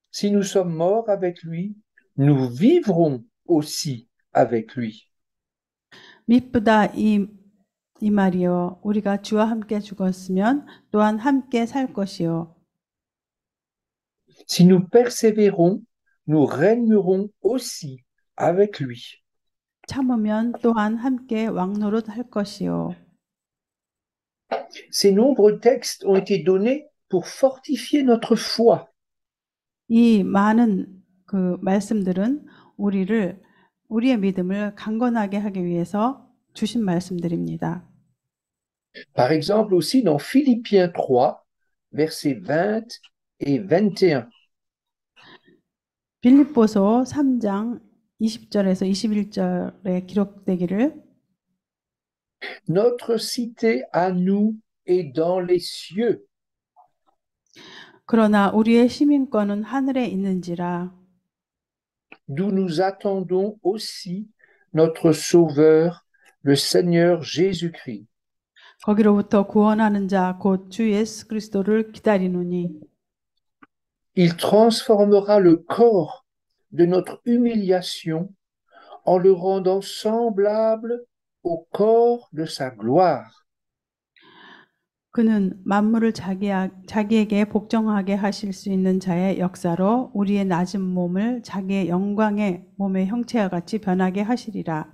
Si nous sommes morts avec lui, nous vivrons aussi avec lui. 미쁘다 이 말이요 우리가 주와 함께 죽었으면 또한 함께 살 것이요 Si nous persévérons, nous régnerons aussi avec lui. 참으면 또한 함께 왕노릇 할 것이요. Ces nombreux textes ont été donnés pour fortifier notre foi. 이 많은 그 말씀들은 우리의 믿음을 강건하게 하기 위해서 주신 말씀들입니다. Par exemple aussi dans Philippiens 3, versets 20 et 21. 빌립보서 3장 20절에서 21절에 기록되기를 Notre cité à nous est dans les cieux, 그러나 우리의 시민권은 하늘에 있는지라 d'où nous attendons aussi notre Sauveur, le Seigneur Jésus-Christ. 거기로부터 구원하는 자 곧 주 예수 그리스도를 기다리노니 Il transformera le corps de notre humiliation en le rendant semblable au corps de sa gloire. 그는 만물을 자기에게 복종하게 하실 수 있는 자의 역사로 우리의 낮은 몸을 자기의 영광의 몸의 형체와 같이 변하게 하시리라.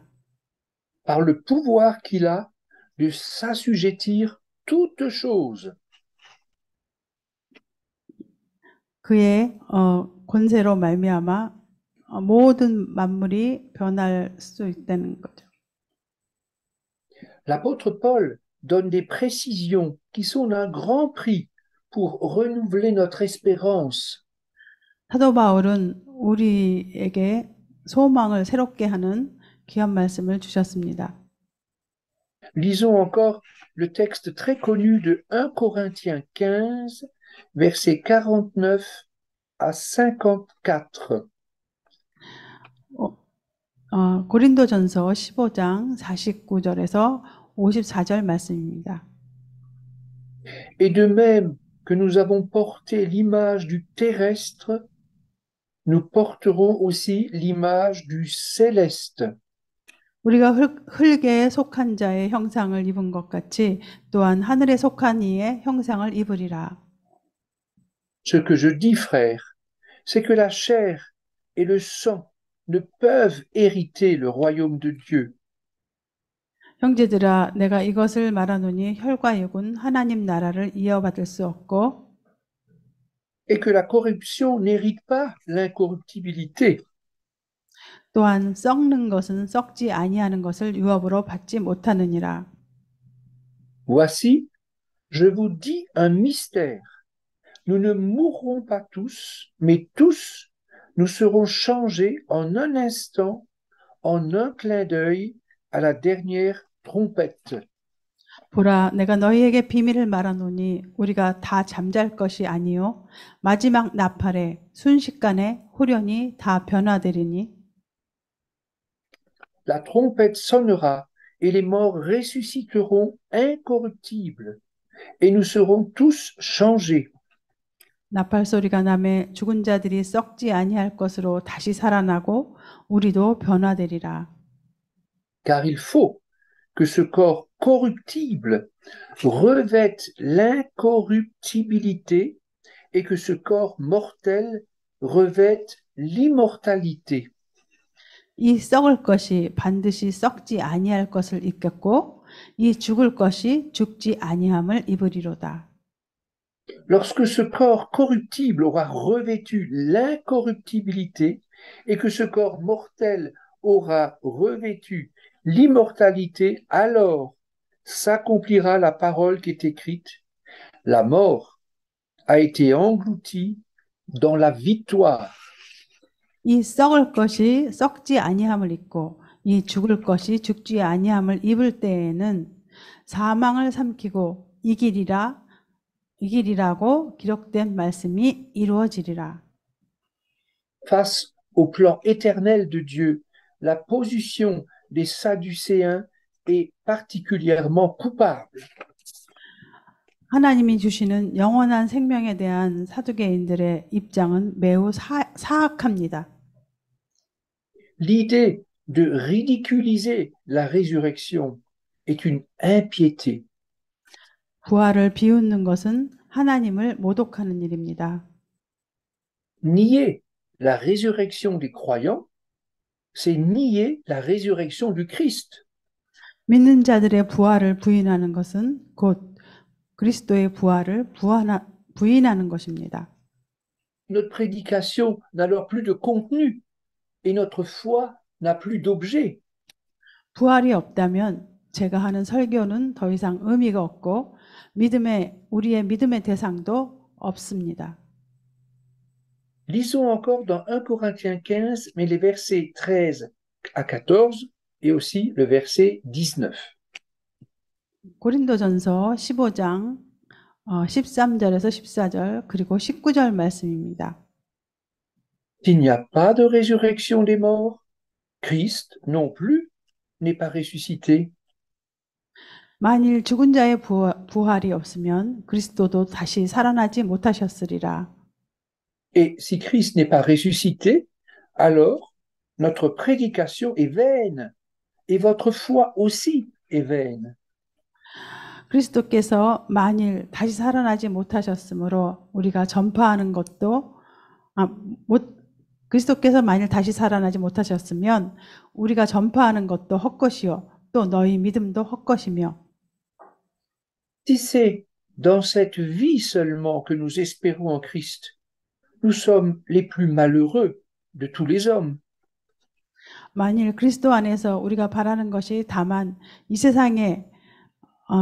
Par le pouvoir qu'il a de s'assujettir toutes choses. 그의 권세로 말미암아 모든 만물이 변할 수 있다는 거죠. L'apôtre Paul donne des précisions qui sont d'un grand prix pour renouveler notre espérance. 사도 바울은 우리에게 소망을 새롭게 하는 귀한 말씀을 주셨습니다. Lisons encore le texte très connu de 1 Corinthiens 15, versets 49 à 54. 고린도전서 15장 49절에서 54절 말씀입니다. Et de même que nous avons porté l'image du terrestre, nous porterons aussi l'image du céleste. 우리가 흙에 속한 자의 형상을 입은 것 같이 또한 하늘에 속한 이의 형상을 입으리라. Ce que je dis, frères, c'est que la chair et le sang ne peuvent hériter le royaume de Dieu. 형제들아 내가 이것을 말하노니 혈과 육은 하나님 나라를 이어받을 수 없고 Et que la corruption n'hérite pas l'incorruptibilité. 또한 썩는 것은 썩지 아니하는 것을 유업으로 받지 못하느니라. Voici, je vous dis un mystère. Nous ne mourrons pas tous, mais tous, nous serons changés en un instant, en un clin d'œil, à la dernière trompette. 보라 내가 너희에게 비밀을 말하노니 우리가 다 잠잘 것이 아니요 마지막 나팔에 순식간에 후련히 다 변화되리니 La trompette sonnera et les morts ressusciteront incorruptibles et nous serons tous changés. 나팔 소리가 나매 죽은 자들이 썩지 아니할 것으로 다시 살아나고 우리도 변화되리라. Car il faut que ce corps corruptible revête l'incorruptibilité et que ce corps mortel revête l'immortalité. 이 썩을 것이 반드시 썩지 아니할 것을 입겠고 이 죽을 것이 죽지 아니함을 입으리로다. Lorsque ce corps corruptible aura revêtu l'incorruptibilité et que ce corps mortel aura revêtu l'immortalité, alors s'accomplira la parole qui est écrite. La mort a été engloutie dans la victoire. 이 썩을 것이 썩지 아니함을 입고 이 죽을 것이 죽지 아니함을 입을 때에는 사망을 삼키고 이기리라고 기록된 말씀이 이루어지리라. Face au plan éternel de Dieu, la position des Sadducéens est particulièrement coupable. 하나님이 주시는 영원한 생명에 대한 사두개인들의 입장은 매우 사악합니다. L'idée de ridiculiser la résurrection est une impiété. 부활을 비웃는 것은 하나님을 모독하는 일입니다. Nier la résurrection des croyants, c'est nier la résurrection du Christ. 믿는 자들의 부활을 부인하는 것은 곧 그리스도의 부활을 부인하는 것입니다. notre prédication n'a alors plus de contenu et notre foi n'a plus d'objet. 부활이 없다면 제가 하는 설교는 더 이상 의미가 없고 우리의 믿음의 대상도 없습니다. Lisons encore dans 1 Corinthiens 15, mais les versets 13 à 14 et aussi le verset 19. 고린도전서 15장 13절에서 14절 그리고 19절 말씀입니다. S'il n'y a pas de résurrection des morts, Christ non plus n'est pas ressuscité. 만일 죽은 자의 부활이 없으면 그리스도도 다시 살아나지 못하셨으리라. Et si Christ n'est pas ressuscité, alors notre prédication est vaine et votre foi aussi est vaine. 그리스도께서 만일 다시 살아나지 못하셨으므로 우리가 전파하는 것도 그리스도께서 만일 다시 살아나지 못하셨으면 우리가 전파하는 것도 헛것이요 또 너희 믿음도 헛것이며 Si c'est dans cette vie seulement que nous espérons en Christ, nous sommes les plus malheureux de tous les hommes. 만일 그리스도 안에서 우리가 바라는 것이 다만 이 세상의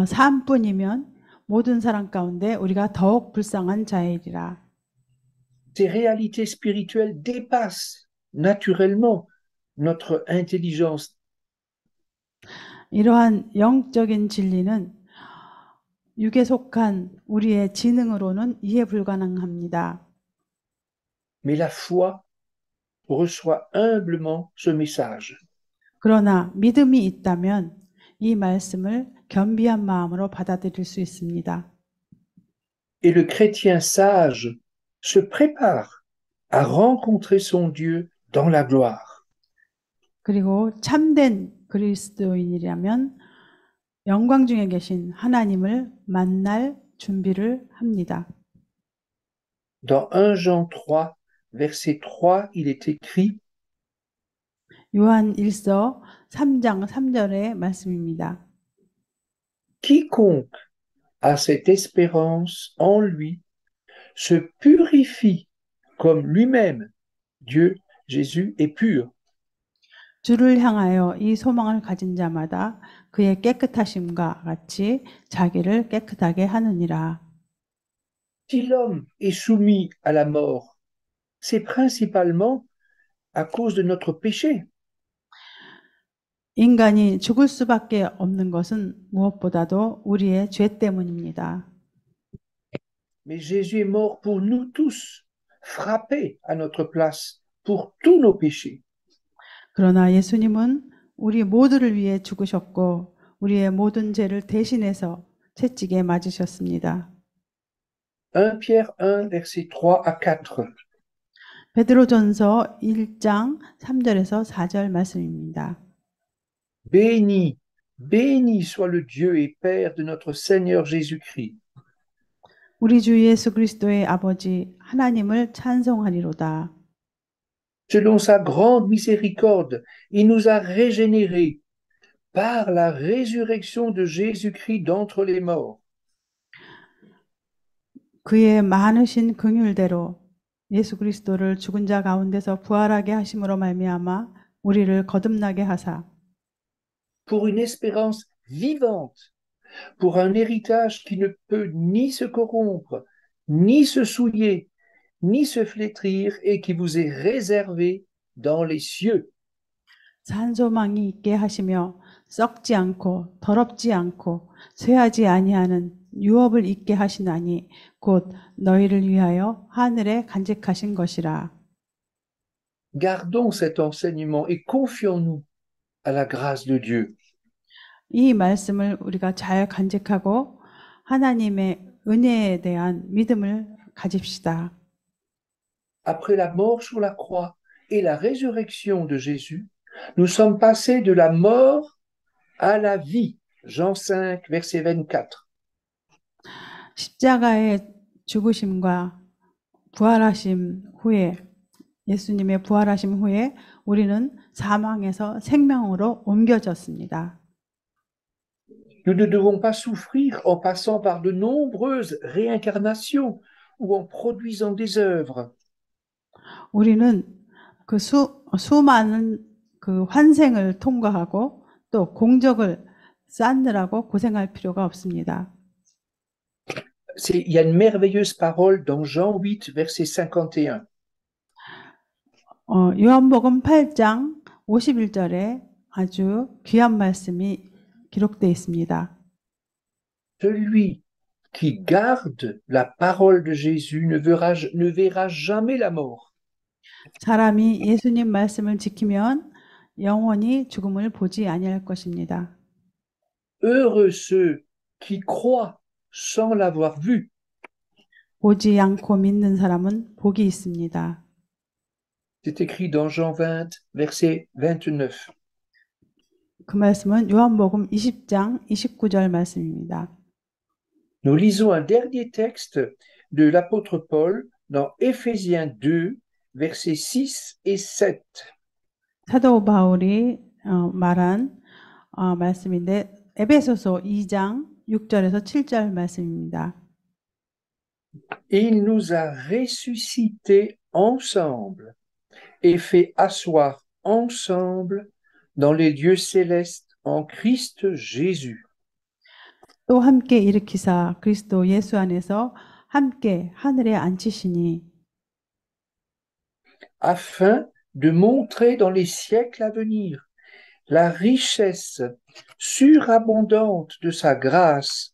삶뿐이면 모든 사람 가운데 우리가 더욱 불쌍한 자이리라. Ces réalités spirituelles dépassent naturellement notre intelligence. 이러한 영적인 진리는 육에 속한 우리의 지능으로는 이해 불가능합니다. Mais la foi reçoit humblement ce message. 그러나 믿음이 있다면 이 말씀을 겸비한 마음으로 받아들일 수 있습니다. Et le chrétien sage se prépare à rencontrer son Dieu dans la gloire. 그리고 참된 그리스도인이라면 영광 중에 계신 하나님을 만날 준비를 합니다. Dans 1 Jean 3, verset 3, il est écrit 요한 1서 3장 3절의 말씀입니다. Quiconque a cette espérance en lui se purifie comme lui-même, Dieu, Jésus, est pur. 주를 향하여 이 소망을 가진 자마다 그의 깨끗하심과 같이 자기를 깨끗하게 하느니라. Si l'homme est soumis à la mort, c'est principalement à cause de notre péché. 인간이 죽을 수밖에 없는 것은 무엇보다도 우리의 죄 때문입니다. Mais Jésus est mort pour nous tous, frappé à notre place pour tous nos péchés. 그러나 예수님은 우리 모두를 위해 죽으셨고 우리의 모든 죄를 대신해서 채찍에 맞으셨습니다. 1 Pierre 1, verset 3 à 4. 베드로전서 1장 3절에서 4절 말씀입니다. Béni, béni soit le Dieu et Père de notre Seigneur Jésus-Christ. 우리 주 예수 그리스도의 아버지 하나님을 찬송하리로다. Selon sa grande miséricorde, il nous a régénérés par la résurrection de Jésus-Christ d'entre les morts. 그의 많으신 긍휼대로 예수 그리스도를 죽은 자 가운데서 부활하게 하심으로 말미암아 우리를 거듭나게 하사 Pour une espérance vivante, pour un héritage qui ne peut ni se corrompre, ni se souiller, ni se flétrir et qui vous est réservé dans les cieux. 산소망이 있게 하시며 썩지 않고 더럽지 않고 쇠하지 아니하는 유업을 있게 하시나니 곧 너희를 위하여 하늘에 간직하신 것이라. Gardons cet enseignement et confions-nous à la grâce de Dieu. 이 말씀을 우리가 잘 간직하고 하나님의 은혜에 대한 믿음을 가집시다. Après la mort sur la croix et la résurrection de Jésus, nous sommes passés de la mort à la vie. Jean 5, verset 24. 십자가의 죽으심과 부활하심 후에 예수님의 부활하심 후에 우리는 사망에서 생명으로 옮겨졌습니다. Nous ne devons pas souffrir en passant par de nombreuses réincarnations ou en produisant des œuvres. 우리는 그 수많은 그 환생을 통과하고 또 공적을 쌓느라고 고생할 필요가 없습니다. Il y a une merveilleuse parole dans Jean 8, verset 51. 요한복음 8장 51절에 아주 귀한 말씀이 기록되어 있습니다. Celui qui garde la parole de Jésus ne verra jamais la mort. 사람이 예수님 말씀을 지키면 영원히 죽음을 보지 아니할 것입니다. Heureux ceux qui croient sans l'avoir vu. 보지 않고 믿는 사람은 복이 있습니다. C'est écrit dans Jean 20, verset 29. 그 말씀은 요한복음 20장 29절 말씀입니다. Nous lisons un dernier texte de l'apôtre Paul dans Éphésiens 2, versets 6 et 7. 사도 바울이 말한 말씀인데 에베소서 2장 6절에서 7절 말씀입니다. Il nous a ressuscités ensemble et fait asseoir ensemble dans les lieux célestes en Christ Jésus. 또 함께 일으키사 그리스도 예수 안에서 함께 하늘에 앉히시니 afin de montrer dans les siècles à venir la richesse surabondante de sa grâce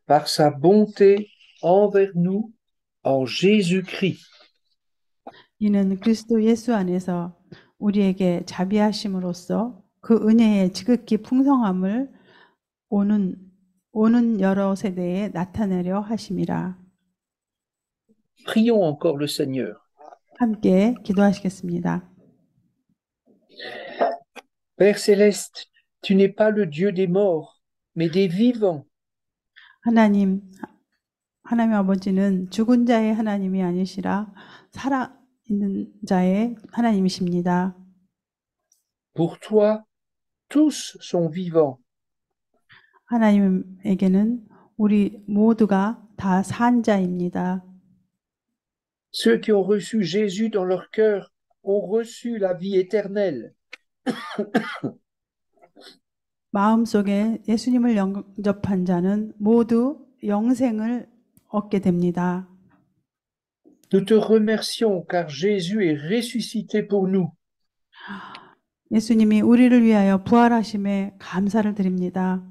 par sa bonté envers nous en Jésus-Christ. 이는 그리스도 예수 안에서 우리에게 자비하심으로써 그 은혜의 지극히 풍성함을 오는 여러 세대에 나타내려 하심이라. Prions encore le Seigneur. 함께 기도하시겠습니다. Père céleste, tu n'es pas le Dieu des morts, mais des vivants. 하나님 아버지는 죽은 자의 하나님이 아니시라 살아있는 자의 하나님이십니다. Pour toi, tous sont vivants. 하나님에게는 우리 모두가 다 산 자입니다. Ceux qui ont reçu Jésus dans leur cœur ont reçu la vie éternelle. 마음속에 예수님을 영접한 자는 모두 영생을 얻게 됩니다. Nous te remercions car Jésus est ressuscité pour nous. 예수님이 우리를 위하여 부활하심에 감사를 드립니다.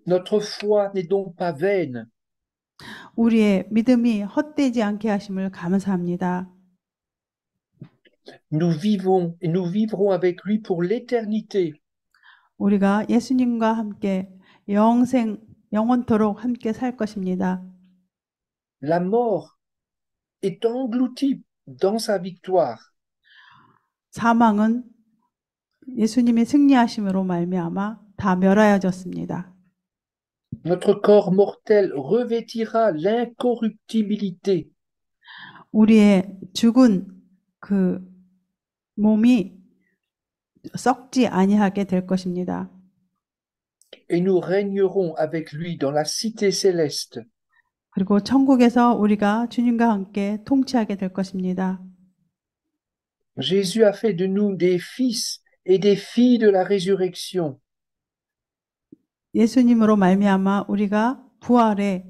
Notre foi n'est donc pas vaine. 우리의 믿음이 헛되지 않게 하심을 감사합니다. Nous vivons et nous vivrons avec lui pour l'éternité. 우리가 예수님과 함께 영원토록 함께 살 것입니다. La mort est engloutie dans sa victoire. 사망은 예수님이 승리하심으로 말미암아 다 멸하여졌습니다. Notre corps mortel revêtira l'incorruptibilité. 우리의 죽은 그 몸이 썩지 아니하게 될 것입니다. Et nous régnerons avec lui dans la cité céleste. 그리고 천국에서 우리가 주님과 함께 통치하게 될 것입니다. Jésus a fait de nous des fils et des filles de la résurrection. 예수님으로 말미암아 우리가 부활의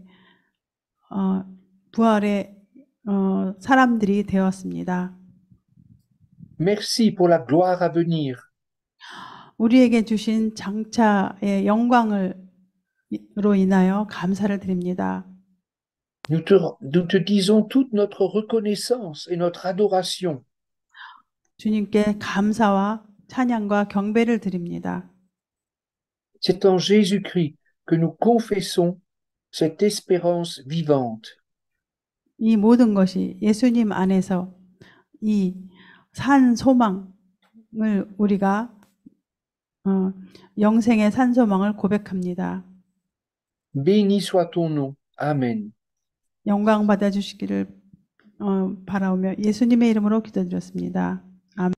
사람들이 되었습니다. Merci pour la gloire à venir. 우리에게 주신 장차의 영광으로 인하여 감사를 드립니다. Nous te disons toute notre reconnaissance et notre adoration. 주님께 감사와 찬양과 경배를 드립니다. C'est en Jésus-Christ que nous confessons cette espérance vivante. 이 모든 것이 예수님 안에서 이 산 소망을 우리가 영생의 산 소망을 고백합니다. Béni soit ton nom. Amen. 영광 받아주시기를 바라오며 예수님의 이름으로 기도드렸습니다. 아멘.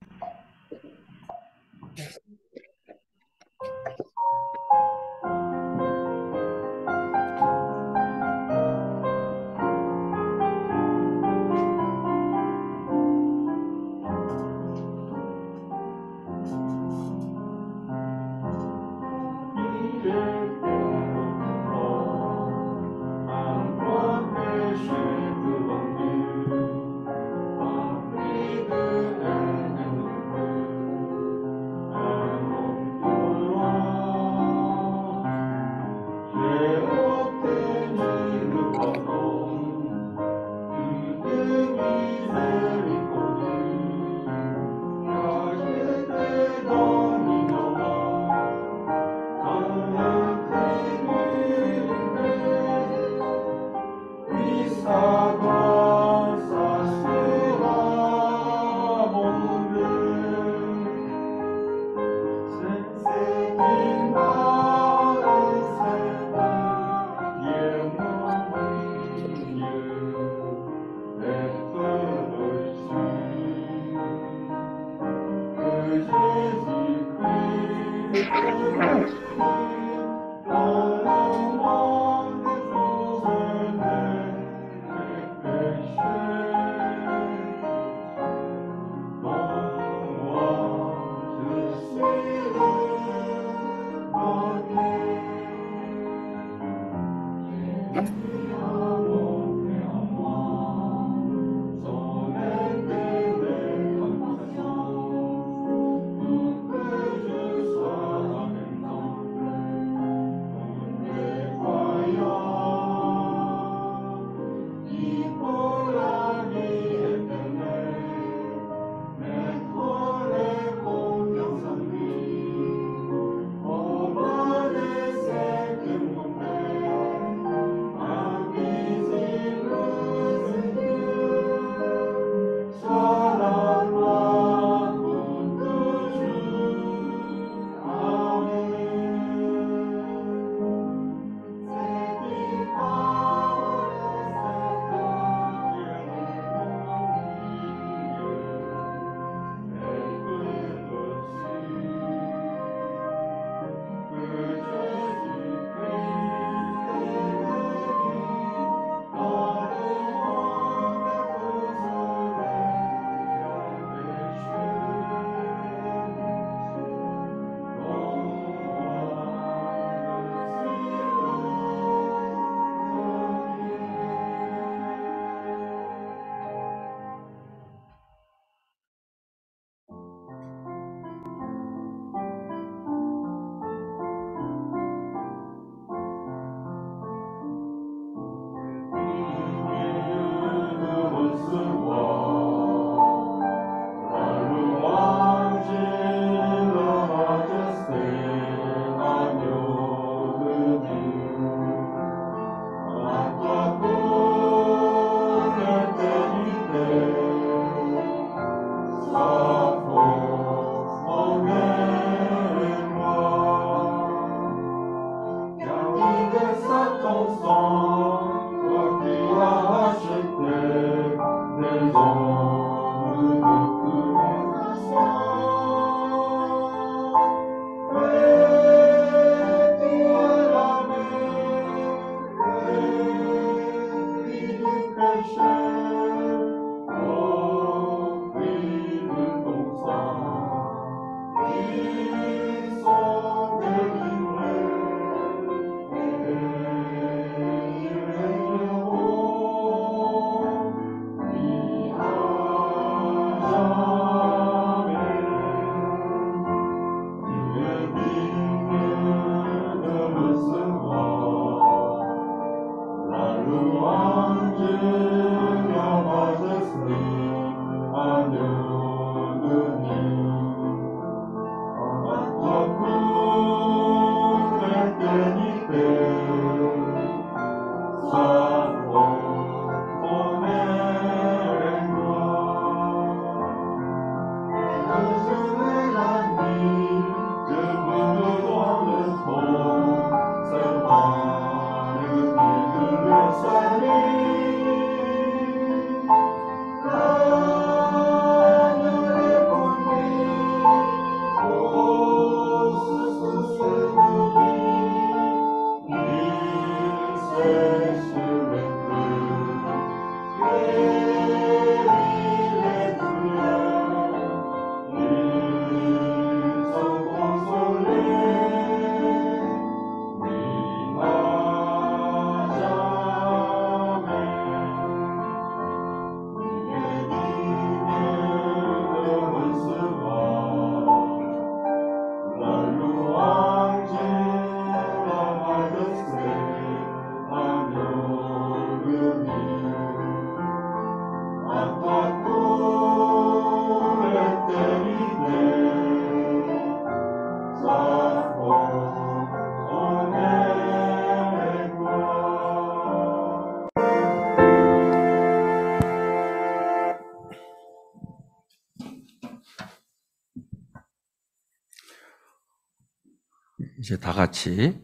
이제 다 같이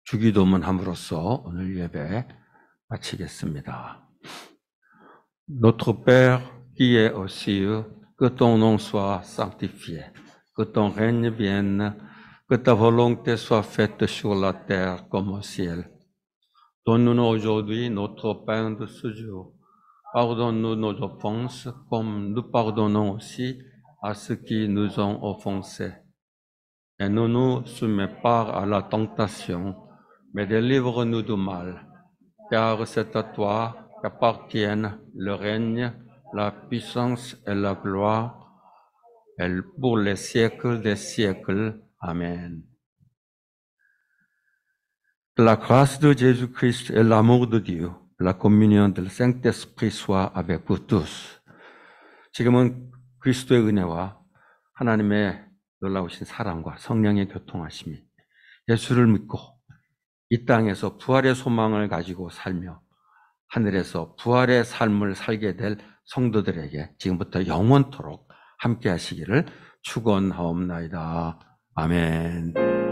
주기도문 함으로써 오늘 예배 마치겠습니다. Notre Père qui es aux cieux, que ton nom soit sanctifié, que ton règne vienne, que ta volonté soit faite sur la terre comme au ciel. Donne-nous aujourd'hui notre pain de ce jour. Pardonne-nous nos offenses, comme nous pardonnons aussi à ceux qui nous ont offensés. Et ne nous soumets pas à la tentation, mais délivre-nous du mal. Car c'est à toi qu'appartiennent le règne, la puissance et la gloire, et pour les siècles des siècles. Amen. Que la grâce de Jésus-Christ et l'amour de Dieu, la communion du Saint-Esprit soit avec vous tous. 지금은 그리스도의 은혜와 하나님의 놀라우신 사랑과 성령의 교통하심이 예수를 믿고 이 땅에서 부활의 소망을 가지고 살며 하늘에서 부활의 삶을 살게 될 성도들에게 지금부터 영원토록 함께 하시기를 축원하옵나이다. 아멘.